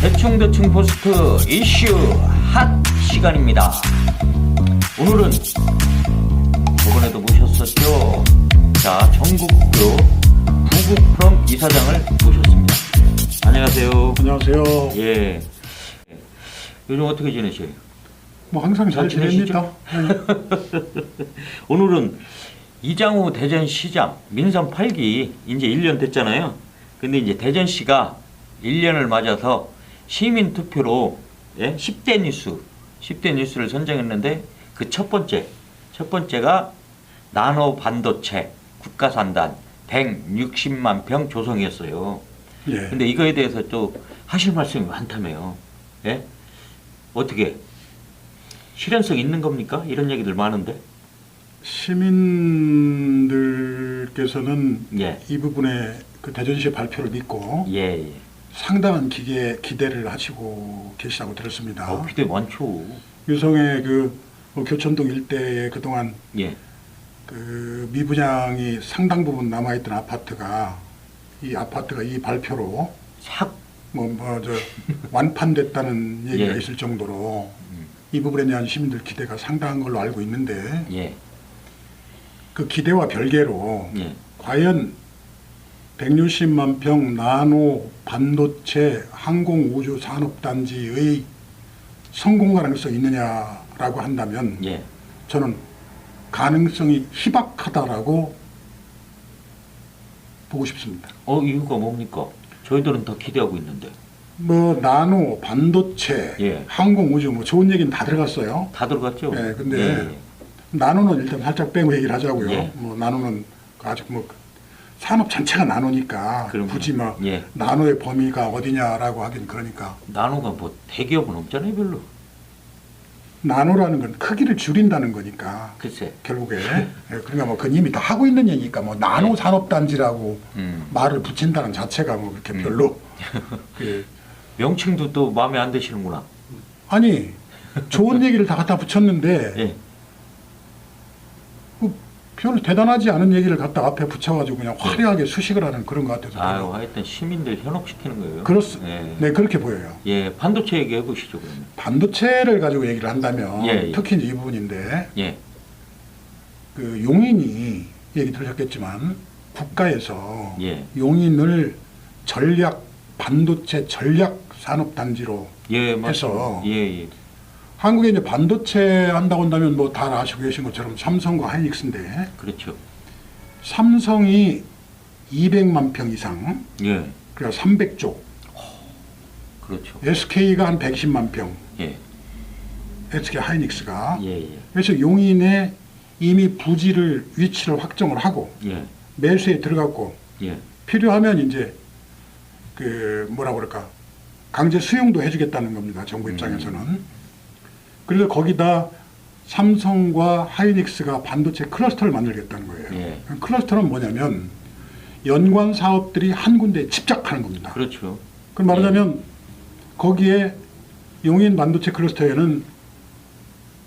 대충대충 포스트 이슈 핫 시간입니다. 오늘은 저번에도 모셨었죠. 자, 전국교 부국프롬 이사장을 모셨습니다. 안녕하세요. 안녕하세요. 예. 요즘 어떻게 지내셔요? 뭐 항상 잘 지냅니다. 오늘은 이장우 대전시장 민선 8기 이제 1년 됐잖아요. 근데 이제 대전시가 1년을 맞아서 시민 투표로 10대 뉴스를 선정했는데 그 첫 번째가 나노 반도체 국가산단 160만 평 조성이었어요. 예. 근데 이거에 대해서 또 하실 말씀이 많다며요. 예? 어떻게 실현성 있는 겁니까? 이런 얘기들 많은데. 시민들께서는 예. 이 부분에 그 대전시의 발표를 믿고 예. 상당한 기대를 하시고 계시다고 들었습니다. 기대 많죠. 유성의 교천동 일대에 그동안 예. 그 미분양이 상당 부분 남아있던 아파트가 이 발표로 완판됐다는 얘기가 예. 있을 정도로 이 부분에 대한 시민들 기대가 상당한 걸로 알고 있는데 예. 그 기대와 별개로 예. 과연 160만 평 나노 반도체 항공우주 산업단지의 성공 가능성이 있느냐라고 한다면 예. 저는 가능성이 희박하다라고 보고 싶습니다. 이유가 뭡니까? 저희들은 더 기대하고 있는데. 뭐 나노 반도체 예. 항공우주 뭐 좋은 얘기는 다 들어갔어요. 다 들어갔죠? 예, 근데 예. 나노는 일단 살짝 빼고 얘기를 하자고요. 예. 뭐 나노는 아직 산업 전체가 나노니까 그럼요. 굳이 예. 나노의 범위가 어디냐라고 하긴 그러니까. 나노가 뭐 대기업은 없잖아요, 별로. 나노라는 건 크기를 줄인다는 거니까 글쎄. 결국에 그러니까 그건 이미 다 하고 있는 얘기니까 나노 산업단지라고 말을 붙인다는 자체가 그렇게 별로 명칭도 또 마음에 안 드시는구나. 아니 좋은 얘기를 다 갖다 붙였는데 예. 별로 대단하지 않은 얘기를 갖다 앞에 붙여가지고 그냥 화려하게 수식을 하는 그런 것 같아서. 하여튼 시민들 현혹시키는 거예요. 네, 그렇게 보여요. 예, 반도체 얘기해 보시죠, 그러면. 반도체를 가지고 얘기를 한다면 예. 특히 이제 이 부분인데 예. 그 용인이 얘기 들으셨겠지만 국가에서 예. 용인을 반도체 전략 산업단지로 예, 해서 예. 한국에 이제 반도체 한다고 한다면 다 아시고 계신 것처럼 삼성과 하이닉스인데 그렇죠. 삼성이 200만 평 이상, 예. 그러니까 300조. 그렇죠. SK가 한 110만 평. 예. SK 하이닉스가. 예. 그래서 용인에 이미 위치를 확정을 하고 예. 매수에 들어갔고 예. 필요하면 이제 강제 수용도 해주겠다는 겁니다. 정부 입장에서는. 그래서 거기다 삼성과 하이닉스가 반도체 클러스터를 만들겠다는 거예요. 예. 클러스터는 뭐냐면 연관 사업들이 한 군데에 집착하는 겁니다. 그렇죠. 그럼 말하자면 거기에 용인 반도체 클러스터에는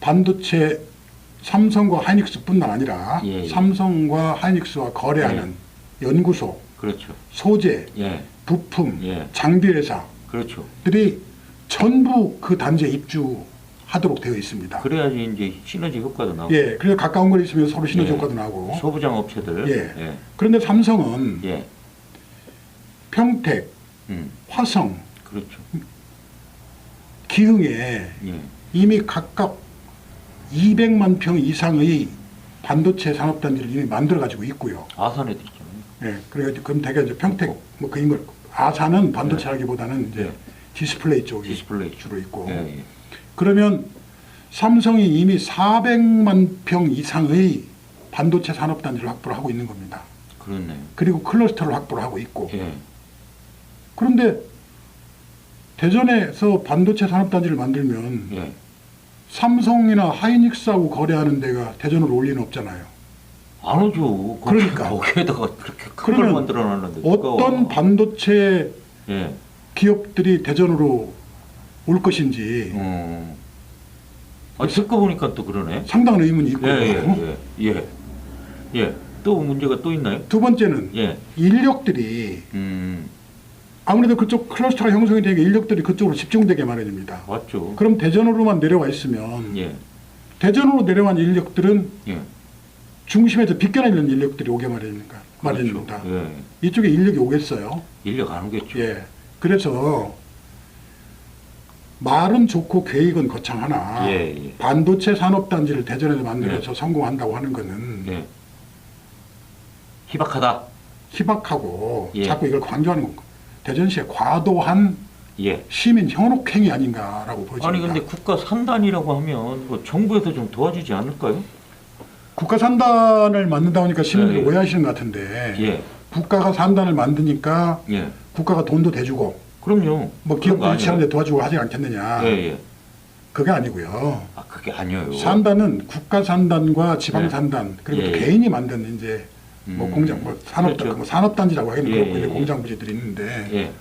반도체 삼성과 하이닉스뿐만 아니라 삼성과 하이닉스와 거래하는 연구소, 그렇죠. 소재, 예. 부품, 예. 장비 회사들이 그렇죠. 전부 그 단지에 입주하도록 되어 있습니다. 그래야지 이제 시너지 효과도 나오고. 예, 그래서 가까운 거리 있으면 서로 시너지 효과도 나고. 소부장 업체들. 예. 그런데 삼성은 예. 평택, 화성, 그렇죠. 기흥에 예. 이미 각각 200만 평 이상의 반도체 산업단지를 이미 만들어 가지고 있고요. 아산에도 있잖아요. 예, 그래가지고 그럼 대개 이제 평택 그 인물 아산은 반도체라기보다는 이제 디스플레이 쪽이 주로 있고. 예. 그러면 삼성이 이미 400만 평 이상의 반도체 산업단지를 확보를 하고 있는 겁니다. 그렇네요. 그리고 클러스터를 확보를 하고 있고. 예. 그런데 대전에서 반도체 산업단지를 만들면 예. 삼성이나 하이닉스하고 거래하는 데가 대전으로 올 리는 없잖아요. 안 오죠. 그러니까. 거기에다가 그렇게 큰 걸 만들어 놨는데. 어떤 반도체 예. 기업들이 대전으로 올 것인지 듣고 보니까 또 그러네. 상당한 의문이 있고. 예. 또 문제가 또 있나요? 두 번째는 예. 인력들이 아무래도 그쪽 클러스터가 형성이 되게 인력들이 그쪽으로 집중되게 마련입니다. 맞죠. 그럼 대전으로만 내려와 있으면 예. 대전으로 내려간 인력들은 예. 중심에서 빗겨나 있는 인력들이 오게 마련입니다. 그렇죠. 예. 이쪽에 인력이 오겠어요. 인력 안 오겠죠. 예. 그래서 말은 좋고 계획은 거창하나 예, 예. 반도체 산업단지를 대전에서 만들어서 성공한다고 하는 거는 예. 희박하다. 희박하고 예. 자꾸 이걸 강조하는 건 대전시의 과도한 예. 시민 현혹행위 아닌가라고 보여집니다. 아니 근데 국가 산단이라고 하면 뭐 정부에서 좀 도와주지 않을까요? 국가 산단을 만든다 보니까 시민들이 예. 오해하시는 것 같은데 예. 국가가 산단을 만드니까 예. 국가가 돈도 대주고 그럼요. 뭐 그런 거 기업도 아니에요? 유치하는 데 도와주고 하지 않겠느냐. 예, 예. 그게 아니고요. 아, 그게 아니에요. 산단은 국가 산단과 지방 예. 산단 그리고 또 예. 개인이 만든 이제 뭐 공장 뭐 산업 그렇죠. 뭐 산업단지라고 하기는 예, 그렇고 예, 이제 예. 공장 부지들이 있는데 예.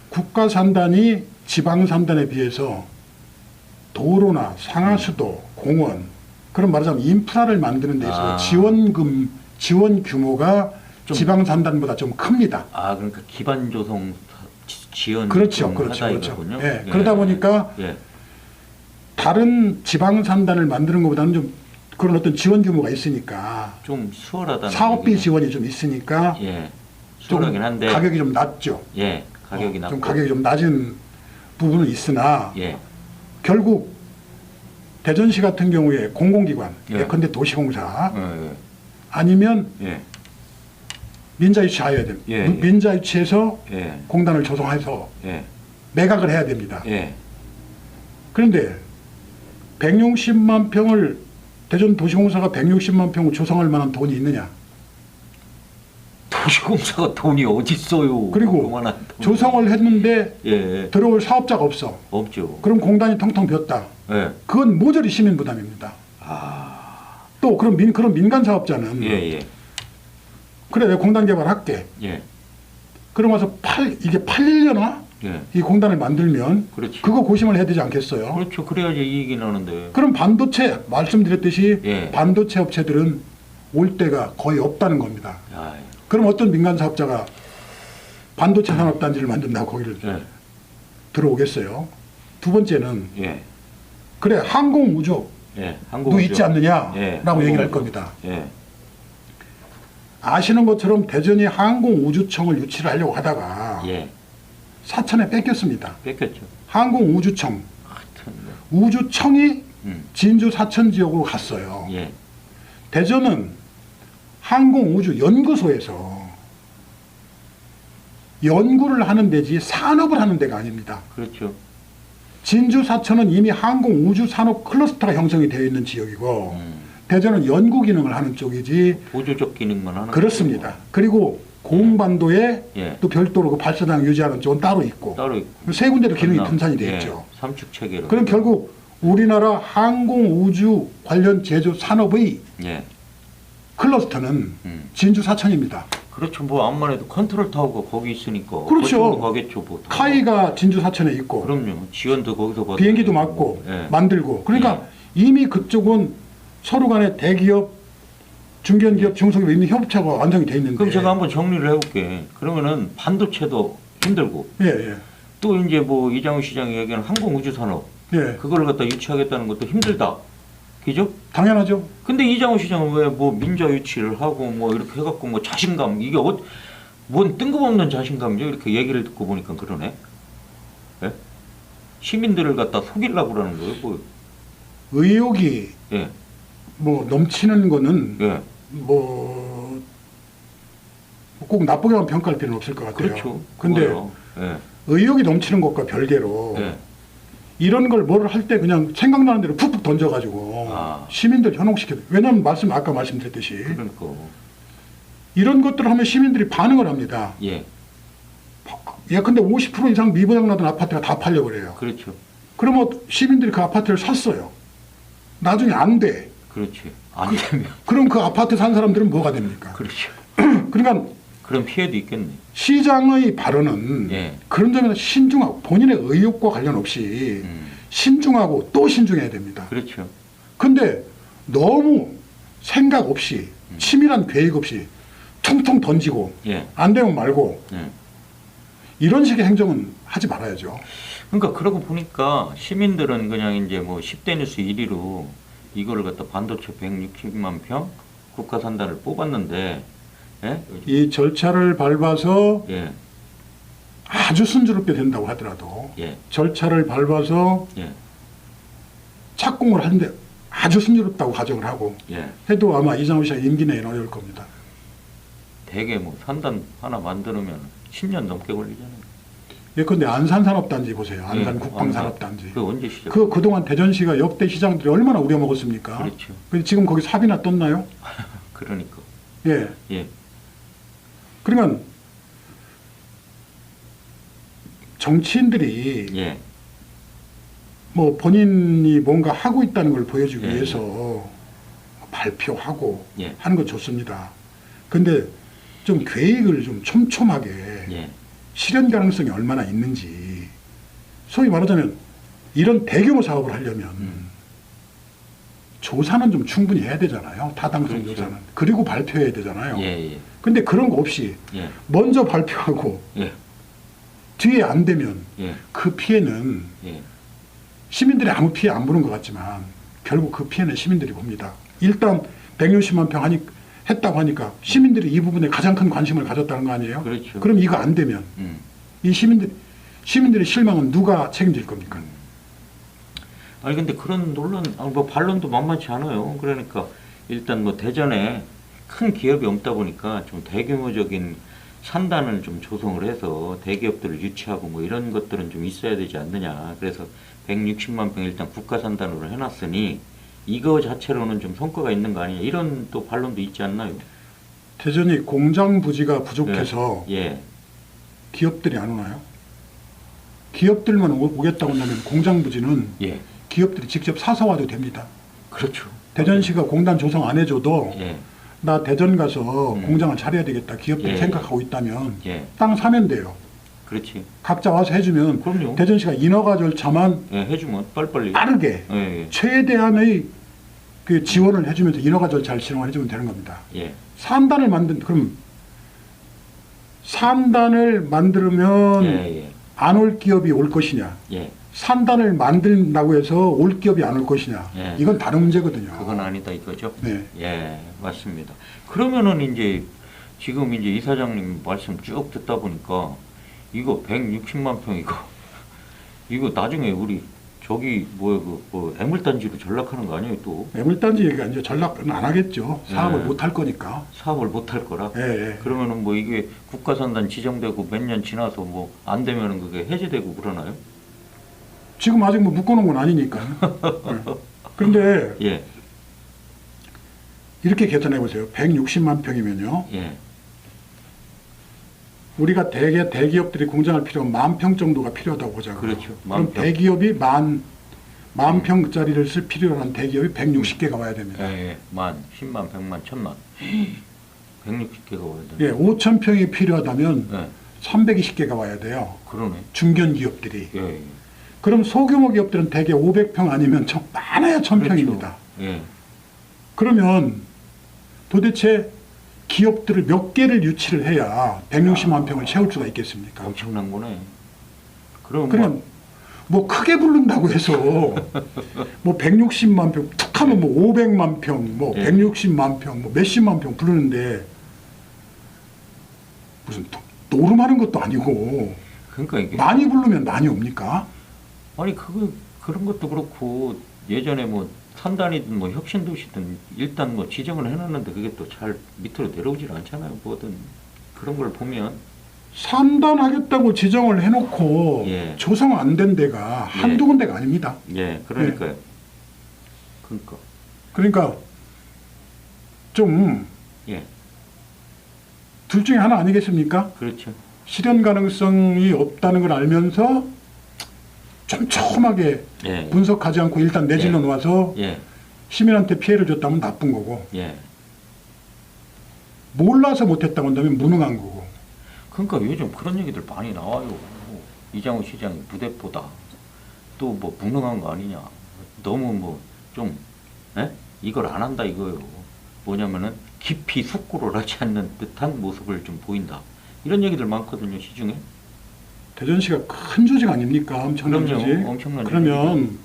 국가 산단이 지방 산단에 비해서 도로나 상하수도, 공원 그런 말하자면 인프라를 만드는 데 있어서 아. 지원 규모가 좀- 지방 산단보다 좀 큽니다. 아, 그러니까 기반 조성 지원 그렇죠, 좀 그렇죠, 하다 그렇죠. 이거군요. 예, 그러다 보니까 예. 다른 지방 산단을 만드는 것보다는 좀 그런 어떤 지원 규모가 있으니까 좀 수월하다는 사업비 얘기네요. 지원이 좀 있으니까 예. 좀 수월하긴 한데 가격이 좀 낮죠. 예. 가격이 낮고 좀 가격이 좀 낮은 부분은 있으나 예. 결국 대전시 같은 경우에 공공기관, 예. 예컨대 도시공사 예. 아니면 예. 민자유치하여야 됩니다. 예, 예. 민자유치해서 예. 공단을 조성해서 예. 매각을 해야 됩니다. 예. 그런데 160만 평을 대전 도시공사가 160만 평을 조성할 만한 돈이 있느냐? 도시공사가 돈이 어디 있어요? 그리고 그만한 돈. 조성을 했는데 예. 들어올 사업자가 없어. 없죠. 그럼 공단이 텅텅 비었다. 예. 그건 모조리 시민 부담입니다. 아. 또 그런 민간 사업자는 예, 예. 그래 내가 공단 개발할게. 예. 그럼 와서 이게 팔리려나? 예. 이 공단을 만들면 그렇지. 그거 고심을 해야 되지 않겠어요? 그렇죠. 그래야지 이익이 나는데. 그럼 반도체 말씀드렸듯이 예. 반도체 업체들은 올 데가 거의 없다는 겁니다. 아, 그럼 어떤 민간 사업자가 반도체 산업단지를 만든다고 거기를 예. 들어오겠어요? 두 번째는 예. 그래 항공우주도 예. 한국은 있지 않느냐라고 예. 얘기를 할 항공우주. 겁니다. 예. 아시는 것처럼 대전이 항공우주청을 유치를 하려고 하다가 예. 사천에 뺏겼습니다. 뺏겼죠. 항공우주청 하여튼 우주청이 음. 진주 사천 지역으로 갔어요. 예. 대전은 항공우주연구소에서 연구를 하는 데지 산업을 하는 데가 아닙니다. 그렇죠. 진주 사천은 이미 항공우주 산업 클러스터가 형성이 되어 있는 지역이고 대전은 연구 기능을 하는 쪽이지 보조적 기능만 하는 그렇습니다. 그리고 공반도에 예. 또 별도로 그 발사장 유지하는 쪽은 따로 있고 따로 있고. 세 군데로 기능이 끝나. 분산이 되어 예. 있죠. 삼축 체계로. 그럼 결국 우리나라 항공우주 관련 제조 산업의 예. 클러스터는 진주 사천입니다. 그렇죠. 뭐 암만 해도 컨트롤 타워가 거기 있으니까. 그렇죠. 그쪽으로 가겠죠. 뭐 다. 카이가 진주 사천에 있고 그럼요. 지원도 거기서 받고. 비행기도 맞고 예. 만들고 그러니까 예. 이미 그쪽은 서로 간에 대기업, 중견기업, 중소기업 이미 협업체가 완성이 돼 있는데 그럼 제가 한번 정리를 해볼게. 그러면은 반도체도 힘들고 예, 예. 또 이제 뭐 이장우 시장이 얘기하는 항공우주 산업 예. 그걸 갖다 유치하겠다는 것도 힘들다. 그죠? 당연하죠. 근데 이장우 시장은 왜 뭐 민자 유치를 하고 뭐 이렇게 해갖고 뭐 자신감 이게 뭔 뜬금없는 자신감이죠? 이렇게 얘기를 듣고 보니까 그러네. 예? 시민들을 갖다 속이려고 그러는 거예요. 뭐. 의욕이 예. 뭐 넘치는 거는 예. 뭐 꼭 나쁘게만 평가할 필요는 없을 것 같아요. 그렇죠. 근데 그거요. 예. 의욕이 넘치는 것과 별개로 예. 이런 걸 뭘 할 때 그냥 생각나는 대로 푹푹 던져가지고 아. 시민들 현혹시켜. 왜냐하면 아까 말씀드렸듯이 그러니까. 이런 것들을 하면 시민들이 반응을 합니다. 예. 예컨대 50% 이상 미분양 나던 아파트가 다 팔려버려요. 그렇죠. 그러면 시민들이 그 아파트를 샀어요. 나중에 안 돼. 그렇지. 안 되면. 그럼 그 아파트 산 사람들은 뭐가 됩니까? 그렇죠. 그러니까 그런 피해도 있겠네. 시장의 발언은 예. 그런 점에서 신중하고 본인의 의욕과 관련 없이 신중하고 또 신중해야 됩니다. 그렇죠. 근데 너무 생각 없이 치밀한 계획 없이 퉁퉁 던지고 예. 안 되면 말고 예. 이런 식의 행정은 하지 말아야죠. 그러니까 그러고 보니까 시민들은 그냥 이제 뭐 10대 뉴스 1위로 이거를 갖다 반도체 160만 평 국가 산단을 뽑았는데, 예? 이 절차를 밟아서 예, 아주 순조롭게 된다고 하더라도 예, 절차를 밟아서 예, 착공을 하는데 아주 순조롭다고 가정을 하고 예. 해도 아마 이장우 씨가 임기 내에는 어려울 겁니다. 대개 뭐 산단 하나 만들면 10년 넘게 걸리잖아요. 예컨대 안산산업단지 보세요. 안산 예, 국방산업단지. 그 언제 시작? 그동안 대전시가 역대 시장들이 얼마나 우려먹었습니까? 그렇죠. 근데 지금 거기 삽이나 떴나요? 그러니까. 예. 예, 그러면 정치인들이 예, 뭐 본인이 뭔가 하고 있다는 걸 보여주기 예, 위해서 발표하고 예, 하는 건 좋습니다. 근데 좀 계획을 좀 촘촘하게 예, 실현 가능성이 얼마나 있는지, 소위 말하자면 이런 대규모 사업을 하려면 조사는 좀 충분히 해야 되잖아요. 타당성 그렇죠. 조사는. 그리고 발표해야 되잖아요. 예, 예, 근데 그런 거 없이 예, 먼저 발표하고 예, 뒤에 안 되면 예, 그 피해는 예, 시민들이 아무 피해 안 보는 것 같지만 결국 그 피해는 시민들이 봅니다. 일단 160만 평 했다고 하니까 시민들이 이 부분에 가장 큰 관심을 가졌다는 거 아니에요? 그렇죠. 그럼 이거 안 되면 이 시민들의 실망은 누가 책임질 겁니까? 아니 근데 그런 논란, 뭐 반론도 만만치 않아요. 그러니까 일단 뭐 대전에 큰 기업이 없다 보니까 좀 대규모적인 산단을 좀 조성을 해서 대기업들을 유치하고 뭐 이런 것들은 좀 있어야 되지 않느냐. 그래서 160만 평 일단 국가 산단으로 해놨으니 이거 자체로는 좀 성과가 있는 거 아니냐. 이런 또 반론도 있지 않나요? 대전이 공장 부지가 부족해서 예, 기업들이 안 오나요? 기업들만 오겠다고 한다면 공장 부지는 예, 기업들이 직접 사서 와도 됩니다. 그렇죠. 대전시가 공단 조성 안 해줘도 예, 나 대전 가서 공장을 차려야 되겠다. 기업들이 예. 생각하고 있다면 예, 땅 사면 돼요. 그렇지. 각자 와서 해주면 그럼요. 대전시가 인허가 절차만 예, 해주면 빨리빨리. 빠르게 예, 예, 최대한의 그 지원을 해주면서 인허가 절차를 진행을 해주면 되는 겁니다. 예, 그럼 산단을 만들면 예, 안 올 기업이 올 것이냐? 예. 산단을 만든다고 해서 올 기업이 안 올 것이냐? 예. 이건 다른 문제거든요. 그건 아니다 이거죠? 네. 예, 맞습니다. 그러면은 이제 지금 이제 이사장님 말씀 쭉 듣다 보니까 이거 160만 평 이거 나중에 우리 저기 뭐 애물단지로 전락하는 거 아니에요 또? 매물단지 얘기가 이제 전락은 안 하겠죠. 사업을 예. 못 할 거니까. 사업을 못 할 거라? 예, 예. 그러면은 뭐 이게 국가산단 지정되고 몇 년 지나서 뭐 안 되면은 그게 해제되고 그러나요? 지금 아직 뭐 묶어놓은 건 아니니까. 예. 근데 예, 이렇게 계산해 보세요. 160만 평이면요. 예, 우리가 대기업들이 공장할 필요한 10,000평 정도가 필요하다고 보자고요. 그렇죠. 그럼 10,000평. 대기업이 만 평짜리를 쓸 필요한 대기업이 160개가 와야 됩니다. 예, 10만, 100만, 1000만 160개가 와야 되네. 예, 5,000평이 필요하다면 예, 320개가 와야 돼요. 그러네. 중견 기업들이. 예, 예. 그럼 소규모 기업들은 대개 500평 아니면 많아야 1,000평입니다. 그렇죠. 예, 그러면 도대체 기업들을 몇 개를 유치를 해야 160만 평을 채울 수가 있겠습니까? 엄청난 거네. 그럼 그냥 뭐 크게 부른다고 해서 뭐 160만 평, 툭 하면 뭐 500만 평, 뭐 예. 160만 평, 뭐 몇십만 평 부르는데 무슨 노름하는 것도 아니고 그러니까 이게 많이 부르면 많이 옵니까? 아니 그런 것도 그렇고 예전에 뭐 산단이든 뭐 혁신도시든 일단 뭐 지정을 해놨는데 그게 또 잘 밑으로 내려오질 않잖아요. 뭐든 그런 걸 보면 산단하겠다고 지정을 해놓고 예. 조성 안 된 데가 한두 군데가 아닙니다. 예, 그러니까요. 그러니까 그러니까 좀 예, 둘 중에 하나 아니겠습니까? 그렇죠. 실현 가능성이 없다는 걸 알면서 촘촘하게 예, 분석하지 않고 일단 내질러 놓아서 예, 시민한테 피해를 줬다면 나쁜 거고, 예. 몰라서 못했다고 한다면 무능한 거고. 그러니까 요즘 그런 얘기들 많이 나와요. 뭐 이장우 시장이 무대포다. 또 뭐 무능한 거 아니냐. 너무 뭐 좀 이걸 안 한다 이거예요. 뭐냐면은 깊이 숙고를 하지 않는 듯한 모습을 좀 보인다. 이런 얘기들 많거든요 시중에. 대전시가 큰 조직 아닙니까? 엄청난 그럼요. 조직. 엄청난 그러면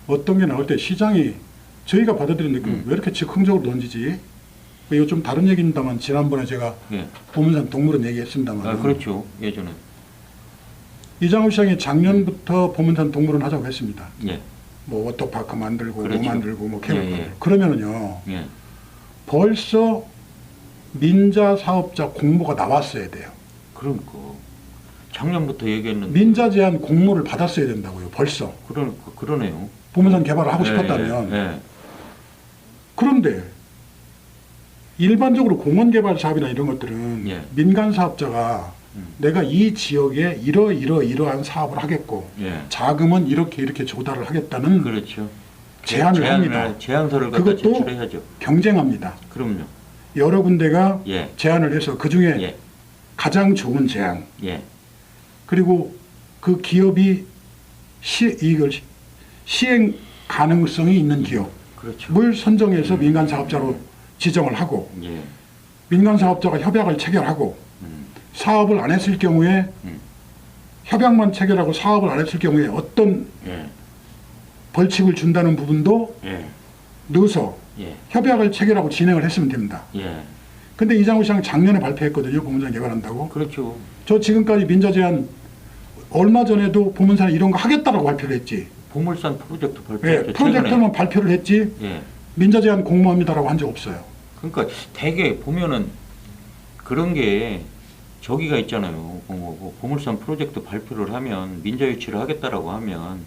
어떤 게 나올 때 시장이 저희가 받아들인 느낌 왜 이렇게 즉흥적으로 던지지? 이거 좀 다른 얘기입니다만 지난번에 제가 예. 보문산 동물원 얘기했습니다만 아, 그렇죠. 예전에. 이장우 시장이 작년부터 보문산 동물원 하자고 했습니다. 예. 뭐 워터파크 만들고 그렇죠. 뭐 만들고 뭐 케이블 예, 예. 만들고 그러면은요 예. 벌써 민자 사업자 공모가 나왔어야 돼요. 그러니까 작년부터 얘기했는데. 민자 제한 공모를 받았어야 된다고요. 벌써 그러니까 그러네요. 보문산 개발을 하고 예, 싶었다면. 예. 그런데 일반적으로 공원 개발 사업이나 이런 것들은 예. 민간 사업자가 내가 이 지역에 이러한 사업을 하겠고 예. 자금은 이렇게 조달을 하겠다는 그렇죠. 제안을 합니다. 제안서를 갖다 그것도 제출해야죠. 경쟁합니다. 그럼요. 여러 군데가 예. 제안을 해서 그 중에 예. 가장 좋은 제안 예. 그리고 그 기업이 이걸 시행 가능성이 있는 기업을 그렇죠. 선정해서 민간 사업자로 지정을 하고 예. 민간 사업자가 협약을 체결하고 사업을 안 했을 경우에 협약만 체결하고 사업을 안 했을 경우에 어떤 예. 벌칙을 준다는 부분도 예. 넣어서 예. 협약을 체결하고 진행을 했으면 됩니다. 예. 근데 이장우 시장 작년에 발표했거든요. 보문산 개발한다고. 그렇죠. 저 지금까지 민자 제한 얼마 전에도 보문산에 이런 거 하겠다라고 발표를 했지. 보물산 프로젝트 예, 발표했죠. 프로젝트만 발표를 했지 예. 민자 제한 공모합니다라고 한 적 없어요. 그러니까 대개 보면은 그런 게 저기가 있잖아요. 뭐 보물산 프로젝트 발표를 하면 민자 유치를 하겠다라고 하면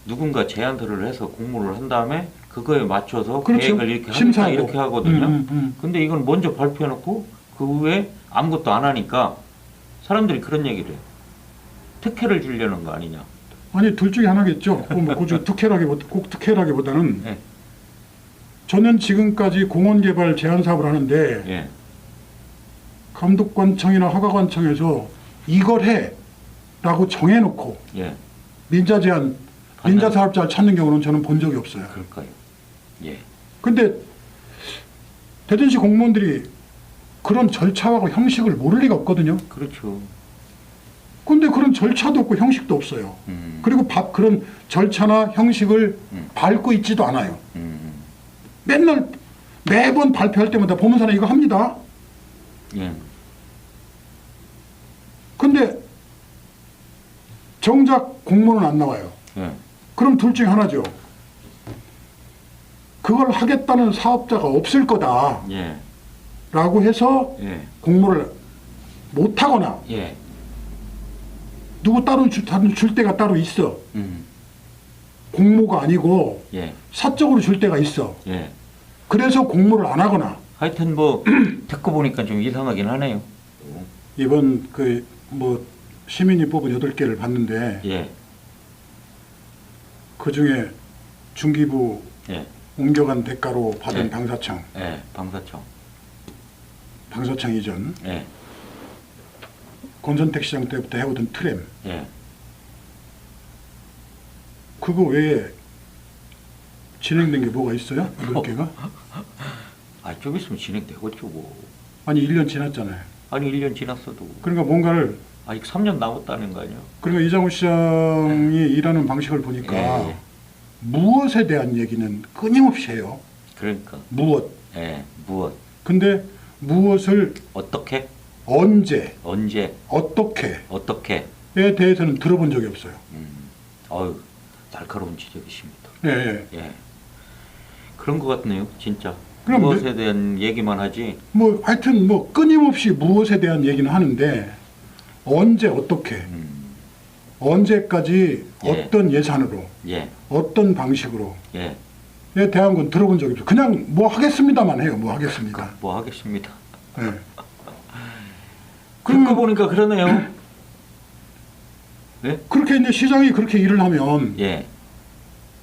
누군가 제안서를 해서 공모를 한 다음에 그거에 맞춰서 그렇죠. 계획을 이렇게 심사하고. 하겠다 이렇게 하거든요. 근데 이건 먼저 발표해놓고 그 후에 아무것도 안 하니까 사람들이 그런 얘기를 해요. 특혜를 주려는 거 아니냐. 아니 둘 중에 하나겠죠. 뭐 꼭 특혜라기보다는 예. 저는 지금까지 공원 개발 제한 사업을 하는데 예. 감독관청이나 허가관청에서 이걸 해라고 정해놓고 예. 민자 제한 민자 사업자를 찾는 경우는 저는 본 적이 없어요. 그럴까요? 예. 근데 대전시 공무원들이 그런 절차하고 형식을 모를 리가 없거든요. 그렇죠. 근데 그런 절차도 없고 형식도 없어요. 그리고 그런 절차나 형식을 밟고 있지도 않아요. 맨날 매번 발표할 때마다 보문산에 이거 합니다. 예. 근데 정작 공모는 안 나와요. 예. 그럼 둘 중에 하나죠. 그걸 하겠다는 사업자가 없을 거다라고 예. 해서 예. 공모를 못하거나 예. 누구 따로 줄 때가 따로 있어. 공모가 아니고 예. 사적으로 줄 때가 있어. 예. 그래서 공모를 안 하거나 하여튼 뭐 듣고 보니까 좀 이상하긴 하네요. 이번 뭐 시민이 뽑은 8개를 봤는데 예. 그 중에 중기부 예. 옮겨간 대가로 받은 예. 방사청 예. 방사청. 이전 예. 권선택 시장 때부터 해오던 트램 예. 그거 외에 진행된 게 뭐가 있어요? 8개가? 아, 좀 있으면 진행되겠죠, 뭐. 아니 1년 지났잖아요. 아니, 1년 지났어도. 그러니까 뭔가를 아직 3년 남았다는 거 아니야? 그러니까 이장우 시장이 일하는 방식을 보니까 예. 무엇에 대한 얘기는 끊임없이 해요. 그러니까. 무엇. 예. 무엇. 근데 무엇을 어떻게? 언제 언제? 어떻게에 어떻게? 대해서는 들어본 적이 없어요. 어유 날카로운 지적이십니다. 예. 예. 그런 것 같네요, 진짜. 그럼 무엇에 대한 얘기만 하지. 뭐 하여튼 뭐 끊임없이 무엇에 대한 얘기는 하는데 언제 어떻게 언제까지 예. 어떤 예산으로 예. 어떤 방식으로 예. 에 대한 건 들어본 적이 없어요. 그냥 뭐 하겠습니다만 해요. 뭐 하겠습니다. 뭐 하겠습니다. 예. 듣고 보니까 그러네요. 예? 그렇게 이제 시장이 그렇게 일을 하면 예.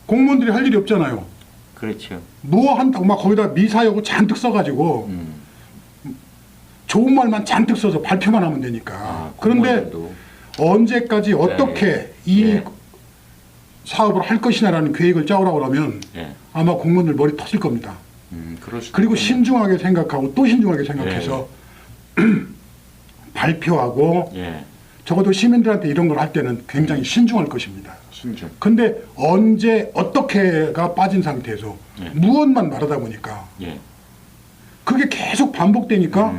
공무원들이 할 일이 없잖아요. 그렇죠. 뭐 한다고 막 거기다 미사여구 잔뜩 써가지고 좋은 말만 잔뜩 써서 발표만 하면 되니까. 아, 그런데 공무원들도. 언제까지 어떻게 이 예. 사업을 할 것이냐라는 계획을 짜오라고 하면 예. 아마 공무원들 머리 터질 겁니다. 그럴 수도 그리고 있겠네요. 신중하게 생각하고 또 신중하게 생각해서 발표하고 예. 적어도 시민들한테 이런 걸 할 때는 굉장히 신중할 것입니다. 신중. 근데 언제 어떻게가 빠진 상태에서 예. 무엇만 말하다 보니까 예. 그게 계속 반복되니까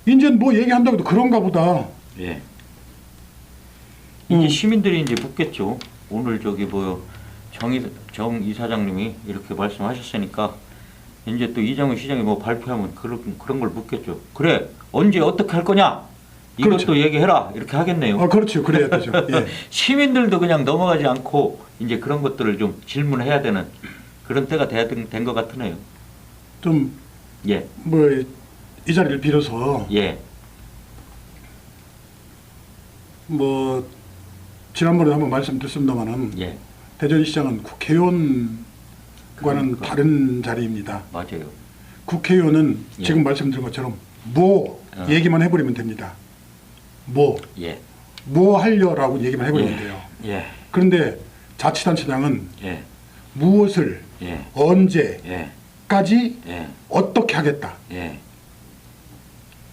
이제 뭐 얘기한다고 해도 그런가 보다. 예. 이제 시민들이 이제 묻겠죠. 오늘 저기 뭐요 정 이사장님이 이렇게 말씀하셨으니까 이제 또 이정우 시장이 뭐 발표하면 그런 걸 묻겠죠. 그래 언제 어떻게 할 거냐 이것도 그렇죠. 얘기해라 이렇게 하겠네요. 그렇죠. 그래야 되죠. 예. 시민들도 그냥 넘어가지 않고 이제 그런 것들을 좀 질문해야 되는 그런 때가 된 것 같으네요. 좀 예. 뭐 이 자리를 빌어서 예. 뭐 지난번에 한번 말씀드렸습니다마는 예. 대전시장은 국회의원과는 그러니까. 다른 자리입니다. 맞아요. 국회의원은 예. 지금 말씀드린 것처럼 뭐 얘기만 해버리면 됩니다. 뭐 예. 하려라고 얘기만 해버리면 예. 돼요. 예. 그런데 자치단체장은 예. 무엇을 예. 언제까지 예. 어떻게 하겠다. 예.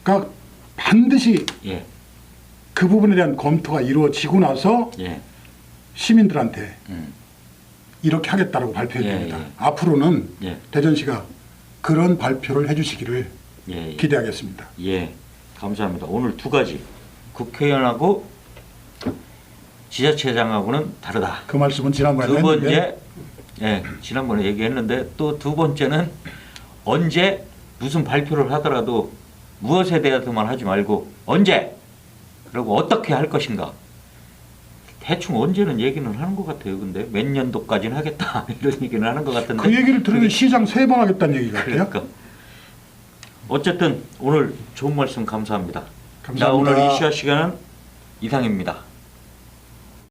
그러니까 반드시 예. 그 부분에 대한 검토가 이루어지고 나서 예. 시민들한테 음. 이렇게 하겠다라고 발표해야 예, 됩니다. 예. 앞으로는 예. 대전시가 그런 발표를 해주시기를 예. 예. 기대하겠습니다. 예. 감사합니다. 오늘 두 가지 국회의원하고 지자체장하고는 다르다. 그 말씀은 지난번에 두 했는데 번째, 예, 지난번에 얘기했는데 또 두 번째는 언제 무슨 발표를 하더라도 무엇에 대해서만 하지 말고 언제 그리고 어떻게 할 것인가 대충 언제는 얘기는 하는 것 같아요. 근데 몇 년도까지는 하겠다 이런 얘기는 하는 것 같은데 그 얘기를 들으면 그게- 시장 3번 하겠다는 얘기 같아요. 그러니까 어쨌든 오늘 좋은 말씀 감사합니다. 감사합니다. 자, 오늘 이시야 시간은 이상입니다.